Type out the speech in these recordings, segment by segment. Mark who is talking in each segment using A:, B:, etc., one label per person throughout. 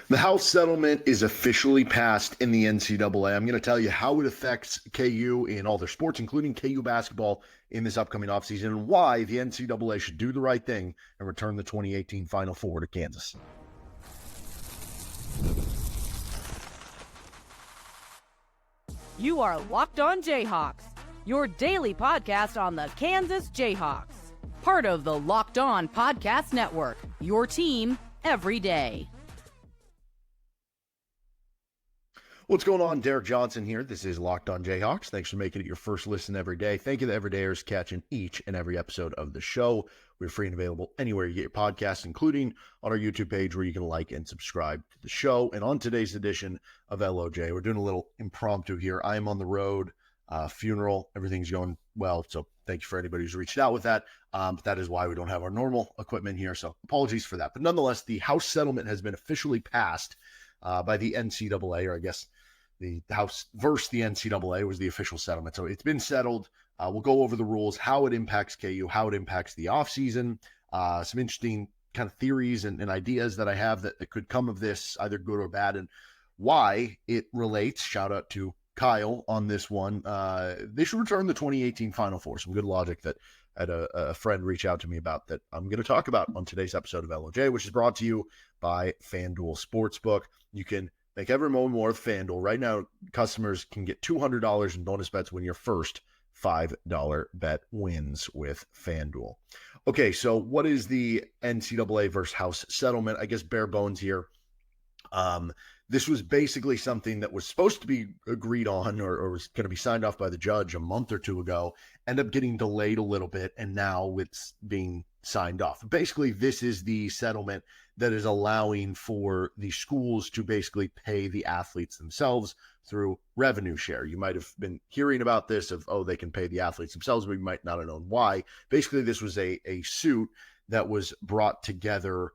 A: The House settlement is officially passed in the NCAA. I'm going to tell you how it affects KU in all their sports, including KU basketball in this upcoming offseason, and why the NCAA should do the right thing and return the 2018 Final Four to Kansas.
B: You are Locked On Jayhawks, your daily podcast on the Kansas Jayhawks. Part of the Locked On Podcast Network, your team every day.
A: What's going on? Derek Johnson here. This is Locked On Jayhawks. Thanks for making it your first listen every day. Thank you to everydayers catching each and every episode of the show. We're free and available anywhere you get your podcasts, including on our YouTube page where you can like and subscribe to the show. And on today's edition of LOJ, we're doing a little impromptu here. I am on the road, funeral. Everything's going well. So thank you for anybody who's reached out with that. But that is why we don't have our normal equipment here. So apologies for that. But nonetheless, the House settlement has been officially passed by the NCAA, or I guess the House versus the NCAA was the official settlement. So it's been settled. We'll go over the rules, how it impacts KU, how it impacts the offseason, some interesting kind of theories and ideas that I have that could come of this, either good or bad, and why it relates. Shout out to Kyle on this one. They should return the 2018 Final Four. Some good logic that I had a friend reach out to me about that I'm going to talk about on today's episode of LOJ, which is brought to you by FanDuel Sportsbook. You can make every moment more with FanDuel. Right now, customers can get $200 in bonus bets when your first $5 bet wins with FanDuel. Okay, so what is the NCAA versus House settlement? I guess bare bones here. This was basically something that was supposed to be agreed on or was going to be signed off by the judge a month or two ago, ended up getting delayed a little bit, and now it's being signed off. Basically, this is the settlement that is allowing for the schools to basically pay the athletes themselves through revenue share. You might have been hearing about this of, they can pay the athletes themselves, but you might not have known why. Basically, this was a suit that was brought together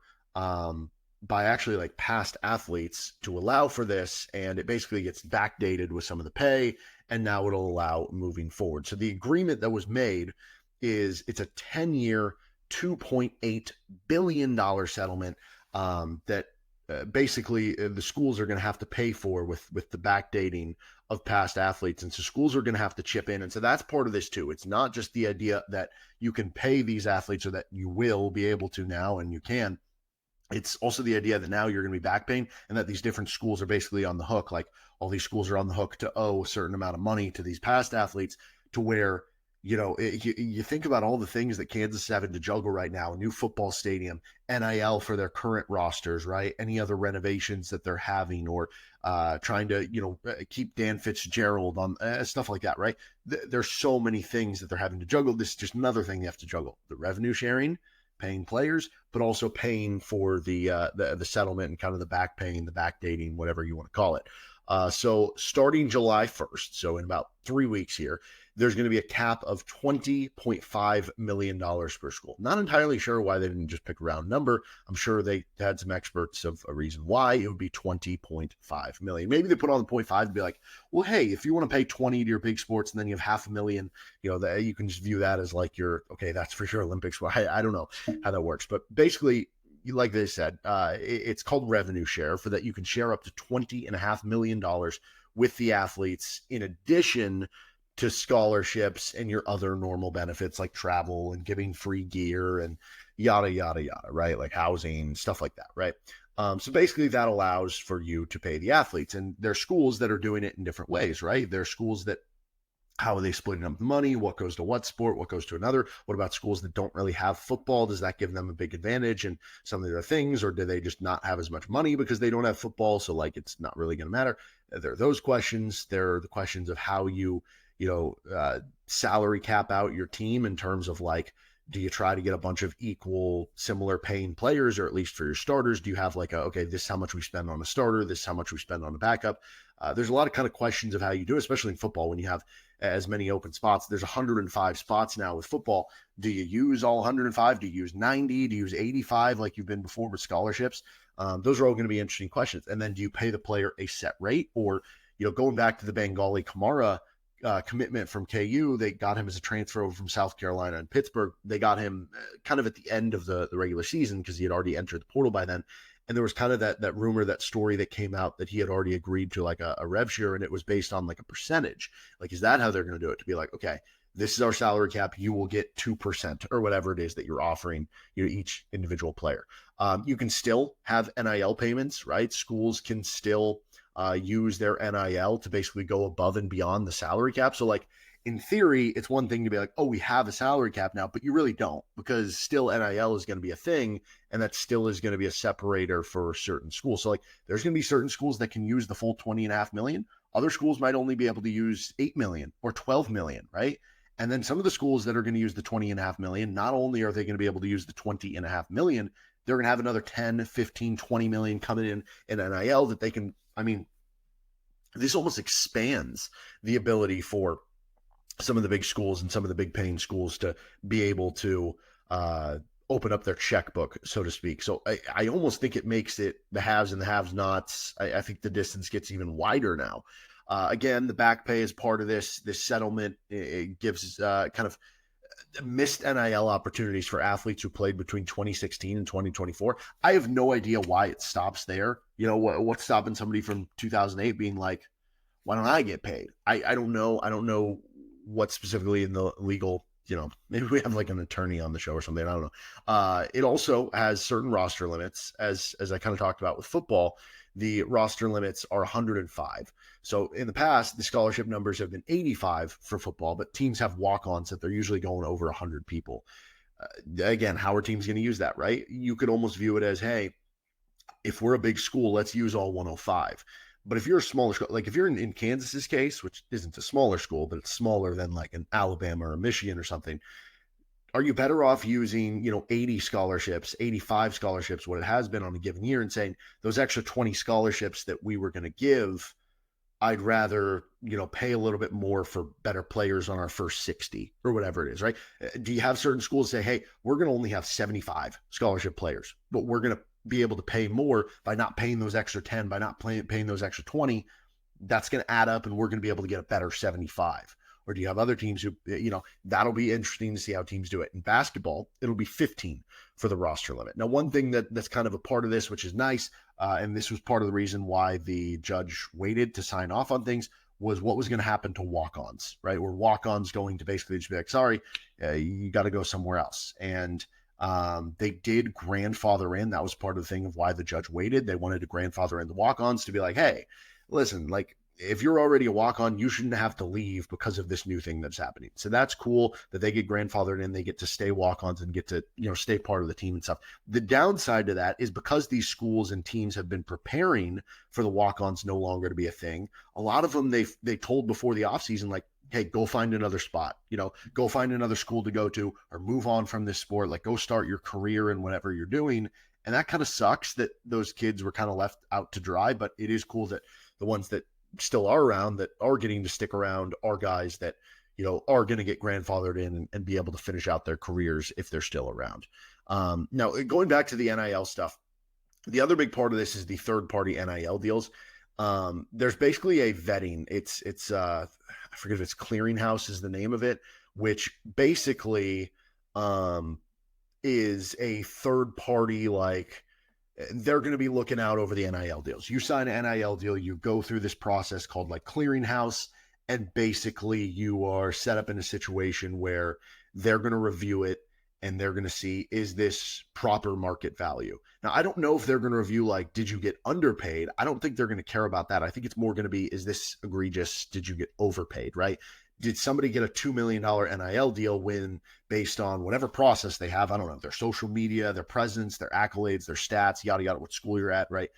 A: by actually like past athletes to allow for this, and it basically gets backdated with some of the pay, and now it'll allow moving forward. So the agreement that was made is it's a 10-year, $2.8 billion settlement that basically the schools are going to have to pay for with the backdating of past athletes. And so schools are going to have to chip in. And so that's part of this too. It's not just the idea that you can pay these athletes or that you will be able to now, and you can. It's also the idea that now you're going to be back paying, and that these different schools are basically on the hook. Like all these schools are on the hook to owe a certain amount of money to these past athletes, to where, you think about all the things that Kansas is having to juggle right now: a new football stadium, NIL for their current rosters, right? Any other renovations that they're having, or trying to, keep Dan Fitzgerald on stuff like that, right? There's so many things that they're having to juggle. This is just another thing they have to juggle: the revenue sharing, paying players, but also paying for the settlement and kind of the back paying, the back dating, whatever you want to call it. So starting July 1st, so in about 3 weeks here, there's going to be a cap of $20.5 million per school. Not entirely sure why they didn't just pick a round number. I'm sure they had some experts of a reason why it would be $20.5 million. Maybe they put on the 0.5 to be like, well, hey, if you want to pay 20 to your big sports and then you have $500,000, that you can just view that as like that's for sure Olympics. I don't know how that works, but basically, like they said, it's called revenue share, for that you can share up to $20.5 million with the athletes, in addition to scholarships and your other normal benefits like travel and giving free gear and yada, yada, yada, right? Like housing, stuff like that, right? So basically that allows for you to pay the athletes, and there are schools that are doing it in different ways, right? There are schools that, how are they splitting up the money? What goes to what sport? What goes to another? What about schools that don't really have football? Does that give them a big advantage in some of their things? Or do they just not have as much money because they don't have football? So like, it's not really going to matter. There are those questions. There are the questions of how you salary cap out your team, in terms of like, do you try to get a bunch of equal, similar paying players, or at least for your starters? Do you have like this is how much we spend on a starter, this is how much we spend on a backup? There's a lot of kind of questions of how you do it, especially in football when you have as many open spots. There's 105 spots now with football. Do you use all 105? Do you use 90? Do you use 85 like you've been before with scholarships? Those are all going to be interesting questions. And then do you pay the player a set rate? Or, going back to the Bengali Kamara commitment from KU, they got him as a transfer over from South Carolina and Pittsburgh. They got him kind of at the end of the regular season because he had already entered the portal by then. And there was kind of that rumor, that story that came out that he had already agreed to like a rev share, and it was based on like a percentage. Like, is that how they're going to do it? To be like, okay, this is our salary cap. You will get 2% or whatever it is that you're offering, each individual player. You can still have NIL payments, right? Schools can still use their NIL to basically go above and beyond the salary cap. So like, in theory, it's one thing to be like, oh, we have a salary cap now, but you really don't, because still NIL is going to be a thing, and that still is going to be a separator for certain schools. So like, there's going to be certain schools that can use the full 20.5 million. Other schools might only be able to use 8 million or 12 million, right? And then some of the schools that are going to use the 20.5 million, not only are they going to be able to use the 20.5 million, they're going to have another 10, 15, 20 million coming in NIL that they can, I mean, this almost expands the ability for some of the big schools and some of the big paying schools to be able to open up their checkbook, so to speak. So I almost think it makes it the haves and the have-nots. I think the distance gets even wider now. Again, the back pay is part of this settlement. It gives kind of missed NIL opportunities for athletes who played between 2016 and 2024. I have no idea why it stops there. What's stopping somebody from 2008 being like, why don't I get paid? I don't know. I don't know what specifically in the legal, maybe we have like an attorney on the show or something. I don't know. It also has certain roster limits, as I kind of talked about with football. The roster limits are 105. So in the past, the scholarship numbers have been 85 for football, but teams have walk-ons that they're usually going over 100 people. Again, how are teams going to use that, right? You could almost view it as, hey, if we're a big school, let's use all 105. But if you're a smaller school, like if you're in Kansas's case, which isn't a smaller school, but it's smaller than like an Alabama or a Michigan or something, are you better off using, 80 scholarships, 85 scholarships, what it has been on a given year, and saying those extra 20 scholarships that we were going to give, I'd rather, pay a little bit more for better players on our first 60 or whatever it is, right? Do you have certain schools say, hey, we're going to only have 75 scholarship players, but we're going to be able to pay more by not paying those extra 10, by not paying those extra 20? That's going to add up, and we're going to be able to get a better 75. Or do you have other teams who, that'll be interesting to see how teams do it. In basketball, it'll be 15 for the roster limit. Now, one thing that's kind of a part of this, which is nice, and this was part of the reason why the judge waited to sign off on things, was what was going to happen to walk-ons, right? Were walk-ons going to basically just be like, sorry, you got to go somewhere else. And they did grandfather in. That was part of the thing of why the judge waited. They wanted to grandfather in the walk-ons to be like, hey, listen, like, if you're already a walk-on, you shouldn't have to leave because of this new thing that's happening. So that's cool that they get grandfathered in. They get to stay walk-ons and get to, stay part of the team and stuff. The downside to that is because these schools and teams have been preparing for the walk-ons no longer to be a thing. A lot of them, they told before the offseason, like, hey, go find another spot, go find another school to go to, or move on from this sport. Like, go start your career in whatever you're doing. And that kind of sucks that those kids were kind of left out to dry, but it is cool that the ones that still are around, that are getting to stick around, are guys that, are going to get grandfathered in and be able to finish out their careers if they're still around. Now, going back to the NIL stuff, the other big part of this is the third-party NIL deals. There's basically a vetting. It's I forget if it's Clearinghouse is the name of it, which basically is a third party, like, they're going to be looking out over the NIL deals. You sign an NIL deal, you go through this process called like Clearinghouse, and basically you are set up in a situation where they're going to review it and they're going to see, is this proper market value? Now, I don't know if they're going to review, like, did you get underpaid? I don't think they're going to care about that. I think it's more going to be, is this egregious? Did you get overpaid, right? Did somebody get a $2 million NIL deal when, based on whatever process they have, I don't know, their social media, their presence, their accolades, their stats, yada, yada, what school you're at, right?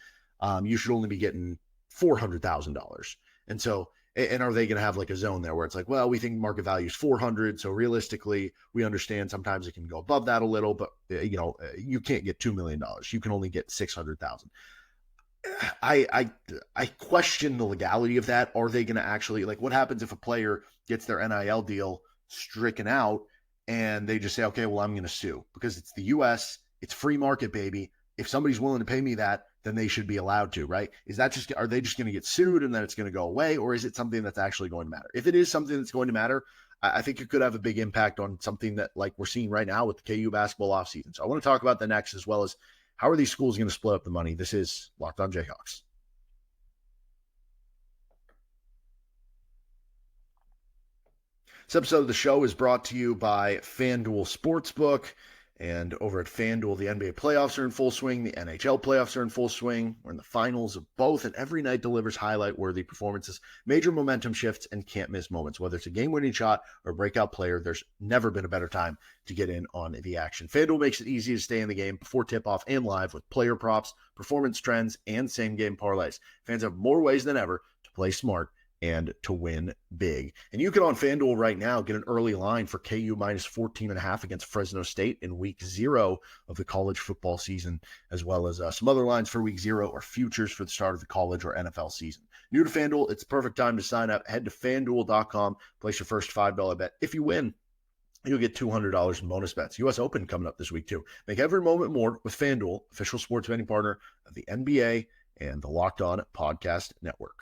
A: You should only be getting $400,000. And so, and are they going to have like a zone there where it's like, well, we think market value is 400. So realistically, we understand sometimes it can go above that a little, but you can't get $2 million. You can only get 600,000. I question the legality of that. Are they going to actually, like, what happens if a player gets their NIL deal stricken out and they just say, okay, well, I'm going to sue because it's the US, it's free market, baby. If somebody's willing to pay me that, then they should be allowed to, right? Are they just going to get sued and then it's going to go away? Or is it something that's actually going to matter? If it is something that's going to matter, I think it could have a big impact on something that, like, we're seeing right now with the KU basketball offseason. So I want to talk about the next, as well as How are these schools going to split up the money? This is Locked On Jayhawks. This episode of the show is brought to you by FanDuel Sportsbook. And over at FanDuel, the NBA playoffs are in full swing. The NHL playoffs are in full swing. We're in the finals of both, and every night delivers highlight-worthy performances, major momentum shifts, and can't-miss moments. Whether it's a game-winning shot or a breakout player, there's never been a better time to get in on the action. FanDuel makes it easy to stay in the game before tip-off and live with player props, performance trends, and same-game parlays. Fans have more ways than ever to play smart and to win big. And you can on FanDuel right now get an early line for KU minus 14.5 against Fresno State in week 0 of the college football season, as well as some other lines for week 0 or futures for the start of the college or NFL season. New to FanDuel, it's the perfect time to sign up. Head to FanDuel.com, place your first $5 bet. If you win, you'll get $200 in bonus bets. U.S. Open coming up this week too. Make every moment more with FanDuel, official sports betting partner of the NBA and the Locked On Podcast Network.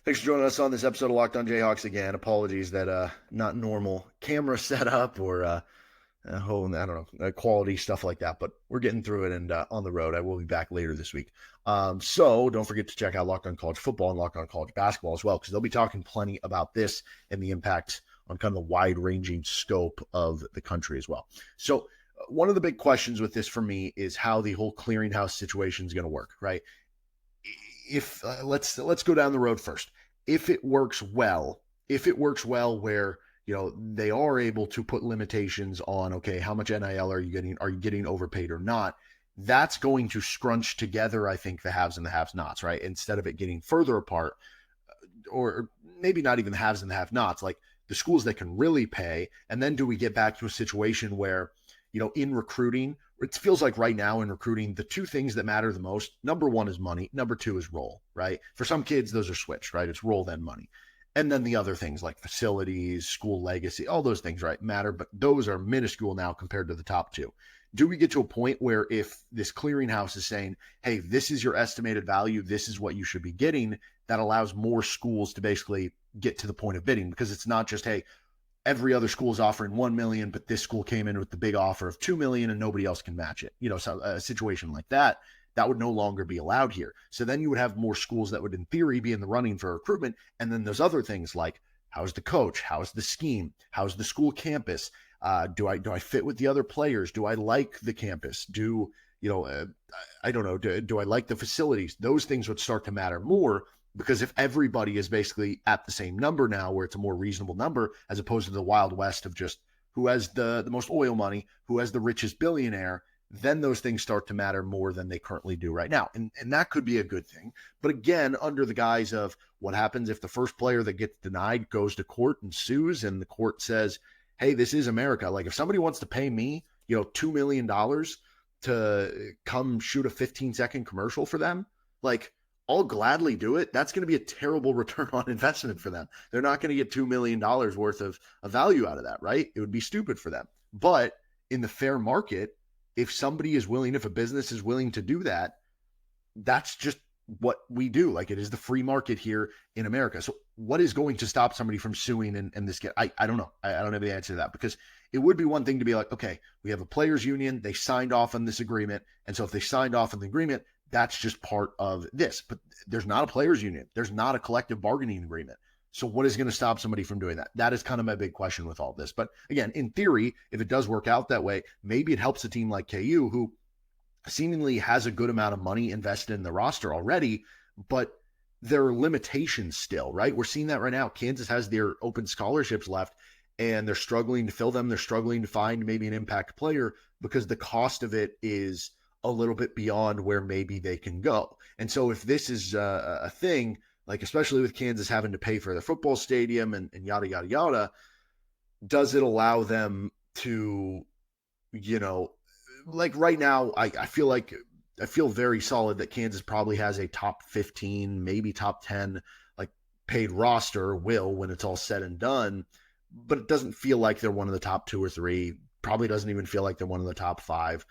A: Thanks for joining us on this episode of Locked On Jayhawks. Again, apologies that not normal camera setup or I don't know, quality stuff like that, but we're getting through it and on the road. I will be back later this week. So don't forget to check out Locked On College Football and Locked On College Basketball as well, because they'll be talking plenty about this and the impact on kind of the wide-ranging scope of the country as well. So one of the big questions with this for me is how the whole clearinghouse situation is going to work, right? If let's go down the road first. If it works well where, you know, they are able to put limitations on, okay, how much NIL are you getting? Are you getting overpaid or not? That's going to scrunch together, I think, the haves and the have-nots, right? Instead of it getting further apart, or maybe not even the haves and the have-nots, like the schools that can really pay. And then do we get back to a situation where, you know, in recruiting, it feels like right now in recruiting, the two things that matter the most, number one is money, number two is role, right? For some kids, those are switched, right? It's role, then money. And then the other things like facilities, school legacy, all those things, right, matter, but those are minuscule now compared to the top two. Do we get to a point where if this clearinghouse is saying, hey, this is your estimated value, this is what you should be getting, that allows more schools to basically get to the point of bidding? Because it's not just, hey, every other school is offering 1 million, but this school came in with the big offer of 2 million and nobody else can match it. You know, so a situation like that would no longer be allowed here. So then you would have more schools that would in theory be in the running for recruitment. And then there's other things like, how's the coach? How's the scheme? How's the school campus? Do I fit with the other players? Do I like the campus? I don't know. Do I like the facilities? Those things would start to matter more. Because if everybody is basically at the same number now, where it's a more reasonable number, as opposed to the Wild West of just who has the most oil money, who has the richest billionaire, then those things start to matter more than they currently do right now. And that could be a good thing. But again, under the guise of what happens if the first player that gets denied goes to court and sues, and the court says, hey, this is America. Like if somebody wants to pay me, you know, $2 million to come shoot a 15-second commercial for them, like, I'll gladly do it. That's going to be a terrible return on investment for them. They're not going to get $2 million worth of value out of that, right? It would be stupid for them. But in the fair market, if somebody is willing, if a business is willing to do that, that's just what we do. Like it is the free market here in America. So what is going to stop somebody from suing and this get? I don't know. I don't have the answer to that, because it would be one thing to be like, okay, we have a players union. They signed off on this agreement. And so if they signed off on the agreement, that's just part of this. But there's not a players union. There's not a collective bargaining agreement. So what is going to stop somebody from doing that? That is kind of my big question with all this. But again, in theory, if it does work out that way, maybe it helps a team like KU, who seemingly has a good amount of money invested in the roster already, but there are limitations still, right? We're seeing that right now. Kansas has their open scholarships left, and they're struggling to fill them. They're struggling to find maybe an impact player because the cost of it is a little bit beyond where maybe they can go. And so if this is a thing, like especially with Kansas having to pay for the football stadium and yada, yada, yada, does it allow them to, you know, like right now, I feel very solid that Kansas probably has a top 15, maybe top 10, like paid roster when it's all said and done, but it doesn't feel like they're one of the top 2 or 3, probably doesn't even feel like they're one of the top 5.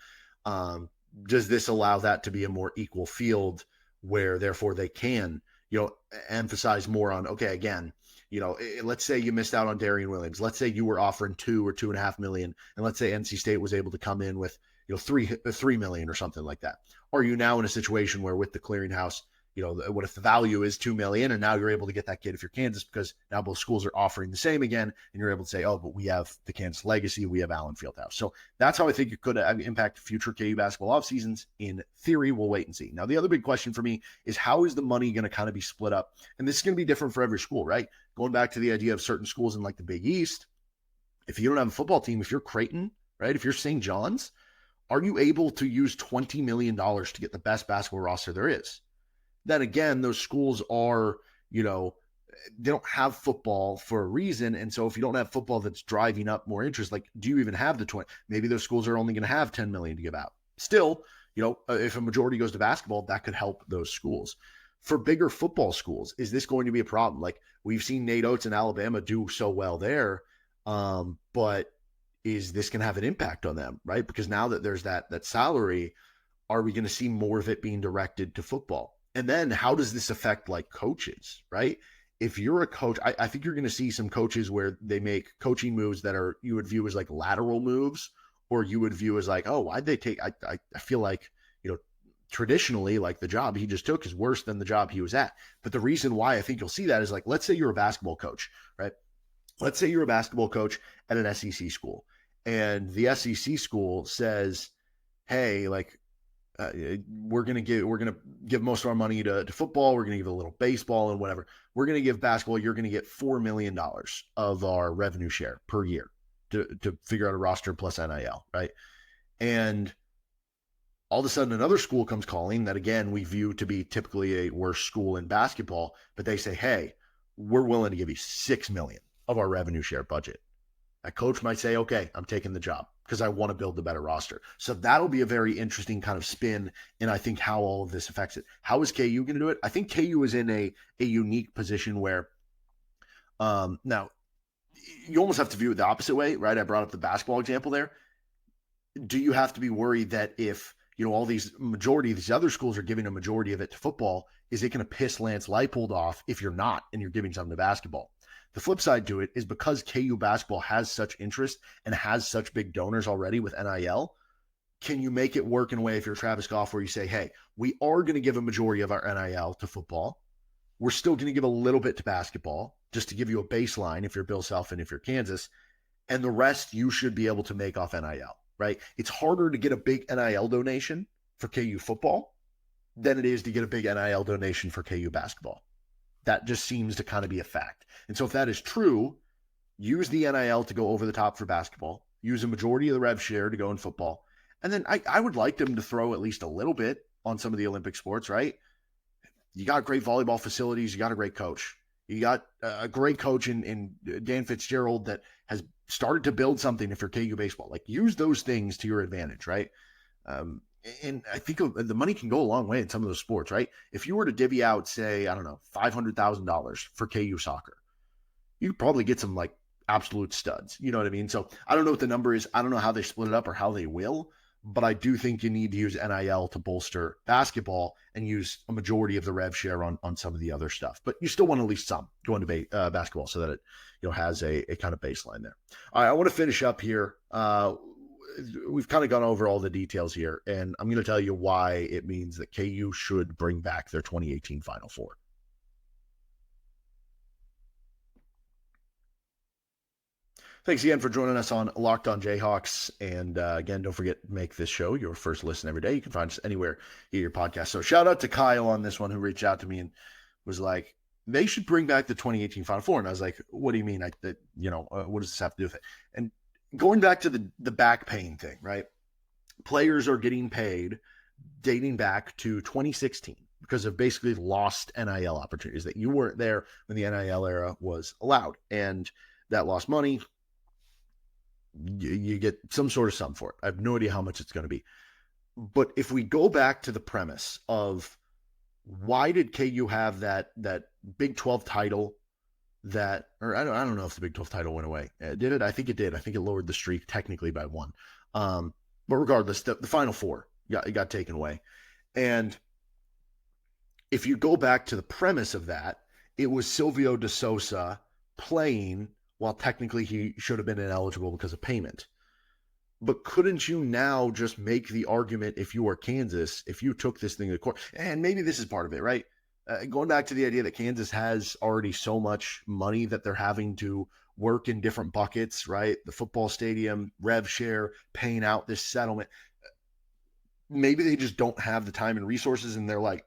A: Does this allow that to be a more equal field where therefore they can, you know, emphasize more on, okay, again, let's say you missed out on Darian Williams. Let's say you were offering $2 or $2.5 million, and let's say NC State was able to come in with, $3 million or something like that. Are you now in a situation where with the clearinghouse, what if the value is $2 million and now you're able to get that kid if you're Kansas because now both schools are offering the same again, and you're able to say, oh, but we have the Kansas legacy, we have Allen Fieldhouse. So that's how I think it could impact future KU basketball off seasons. In theory, we'll wait and see. Now, the other big question for me is how is the money going to kind of be split up? And this is going to be different for every school, right? Going back to the idea of certain schools in like the Big East, if you don't have a football team, if you're Creighton, right? If you're St. John's, are you able to use $20 million to get the best basketball roster there is? Then again, those schools are, they don't have football for a reason. And so if you don't have football that's driving up more interest, like, do you even have the 20? Maybe those schools are only going to have 10 million to give out. Still, if a majority goes to basketball, that could help those schools. For bigger football schools, is this going to be a problem? Like, we've seen Nate Oates in Alabama do so well there, but is this going to have an impact on them, right? Because now that there's that salary, are we going to see more of it being directed to football? And then how does this affect like coaches, right? If you're a coach, I think you're going to see some coaches where they make coaching moves that are, you would view as like lateral moves, or you would view as like, oh, why'd they take, I feel like, traditionally, like the job he just took is worse than the job he was at. But the reason why I think you'll see that is like, let's say you're a basketball coach, right? Let's say you're a basketball coach at an SEC school, and the SEC school says, hey, like, we're going to give most of our money to football. We're going to give a little baseball and whatever. We're going to give basketball. You're going to get $4 million of our revenue share per year to figure out a roster plus NIL, right? And all of a sudden another school comes calling that, again, we view to be typically a worse school in basketball, but they say, hey, we're willing to give you $6 million of our revenue share budget. That coach might say, okay, I'm taking the job because I want to build a better roster. So that'll be a very interesting kind of spin, and I think how all of this affects it. How is KU going to do it? I think KU is in a unique position where now you almost have to view it the opposite way, right? I brought up the basketball example there. Do you have to be worried that if all these other schools are giving a majority of it to football, is it going to piss Lance Leipold off if you're not and you're giving something to basketball? The flip side to it is because KU basketball has such interest and has such big donors already with NIL, can you make it work in a way if you're Travis Goff where you say, hey, we are going to give a majority of our NIL to football. We're still going to give a little bit to basketball just to give you a baseline if you're Bill Self and if you're Kansas, and the rest you should be able to make off NIL, right? It's harder to get a big NIL donation for KU football than it is to get a big NIL donation for KU basketball. That just seems to kind of be a fact. And so if that is true, use the NIL to go over the top for basketball, use a majority of the rev share to go in football. And then I would like them to throw at least a little bit on some of the Olympic sports, right? You got great volleyball facilities. You got a great coach. You got a great coach in Dan Fitzgerald that has started to build something if you're KU baseball. Like, use those things to your advantage, right? And I think the money can go a long way in some of those sports, right? If you were to divvy out, say, I don't know, $500,000 for KU soccer, you could probably get some like absolute studs. You know what I mean? So I don't know what the number is. I don't know how they split it up or how they will, but I do think you need to use NIL to bolster basketball and use a majority of the rev share on some of the other stuff. But you still want at least some going to basketball so that it has a kind of baseline there. All right, I want to finish up here. We've kind of gone over all the details here, and I'm going to tell you why it means that KU should bring back their 2018 Final Four. Thanks again for joining us on Locked On Jayhawks. And again, don't forget to make this show your first listen every day. You can find us anywhere you get your podcast. So shout out to Kyle on this one, who reached out to me and was like, they should bring back the 2018 Final Four. And I was like, what do you mean? What does this have to do with it? And going back to the back pain thing, right? Players are getting paid dating back to 2016 because of basically lost NIL opportunities, that you weren't there when the NIL era was allowed. And that lost money, you get some sort of sum for it. I have no idea how much it's going to be. But if we go back to the premise of why did KU have that Big 12 title or I don't know if the Big 12 title went away. Did it? I think it did. I think it lowered the streak technically by one. But regardless, the Final Four got taken away. And if you go back to the premise of that, it was Silvio De Sousa playing while technically he should have been ineligible because of payment. But couldn't you now just make the argument, if you are Kansas, if you took this thing to court, and maybe this is part of it, right? Going back to the idea that Kansas has already so much money that they're having to work in different buckets, right? The football stadium, rev share, paying out this settlement. Maybe they just don't have the time and resources, and they're like,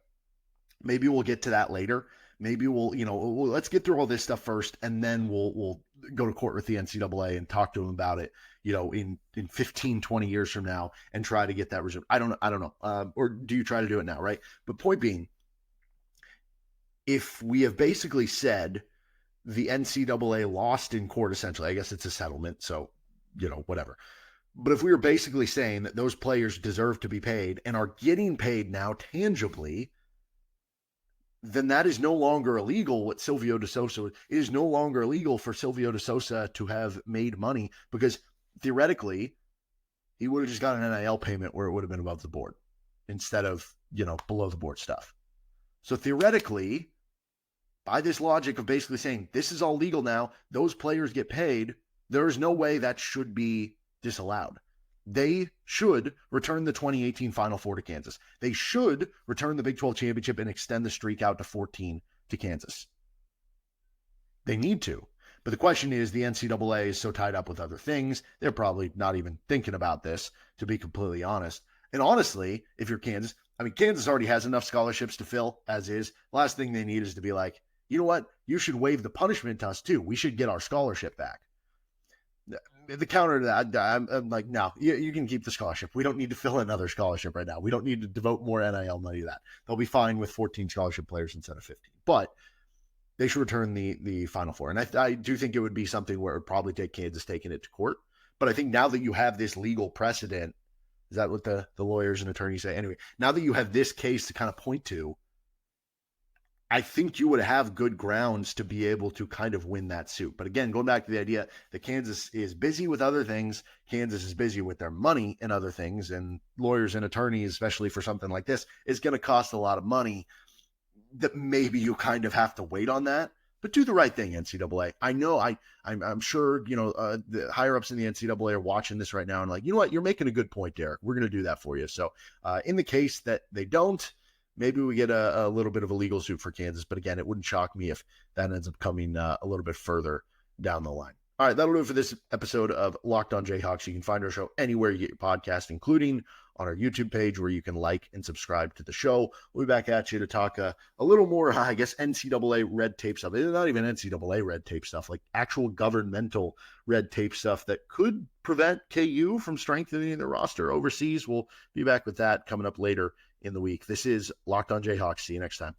A: maybe we'll get to that later. Maybe let's get through all this stuff first, and then we'll go to court with the NCAA and talk to them about it, in 15, 20 years from now, and try to get that reserved. I don't know. Or do you try to do it now, right? But point being, if we have basically said the NCAA lost in court, essentially, I guess it's a settlement, so, whatever. But if we were basically saying that those players deserve to be paid and are getting paid now tangibly, then that is no longer illegal. What Silvio De Sousa, it is no longer illegal for Silvio De Sousa to have made money, because theoretically he would have just got an NIL payment where it would have been above the board instead of, below the board stuff. So theoretically, by this logic of basically saying this is all legal now, those players get paid, there is no way that should be disallowed. They should return the 2018 Final Four to Kansas. They should return the Big 12 championship and extend the streak out to 14 to Kansas. They need to. But the question is, the NCAA is so tied up with other things, they're probably not even thinking about this, to be completely honest. And honestly, if you're Kansas, Kansas already has enough scholarships to fill as is. Last thing they need is to be like, you know what? You should waive the punishment to us too. We should get our scholarship back. The counter to that, I'm like, no, you can keep the scholarship. We don't need to fill another scholarship right now. We don't need to devote more NIL money to that. They'll be fine with 14 scholarship players instead of 15. But they should return the Final Four. And I do think it would be something where it would probably take Kansas taking it to court. But I think now that you have this legal precedent, is that what the lawyers and attorneys say? Anyway, now that you have this case to kind of point to, I think you would have good grounds to be able to kind of win that suit. But again, going back to the idea that Kansas is busy with other things, Kansas is busy with their money and other things, and lawyers and attorneys, especially for something like this, is going to cost a lot of money, that maybe you kind of have to wait on that. But do the right thing, NCAA. I know, I'm sure, the higher ups in the NCAA are watching this right now and like, you know what, you're making a good point, Derek. We're going to do that for you. So in the case that they don't, maybe we get a little bit of a legal suit for Kansas. But again, it wouldn't shock me if that ends up coming a little bit further down the line. All right, that'll do it for this episode of Locked on Jayhawks. You can find our show anywhere you get your podcast, including on our YouTube page, where you can like and subscribe to the show. We'll be back at you to talk a little more, I guess, NCAA red tape stuff. It's not even NCAA red tape stuff, like actual governmental red tape stuff that could prevent KU from strengthening their roster overseas. We'll be back with that coming up later in the week. This is Locked on Jayhawks. See you next time.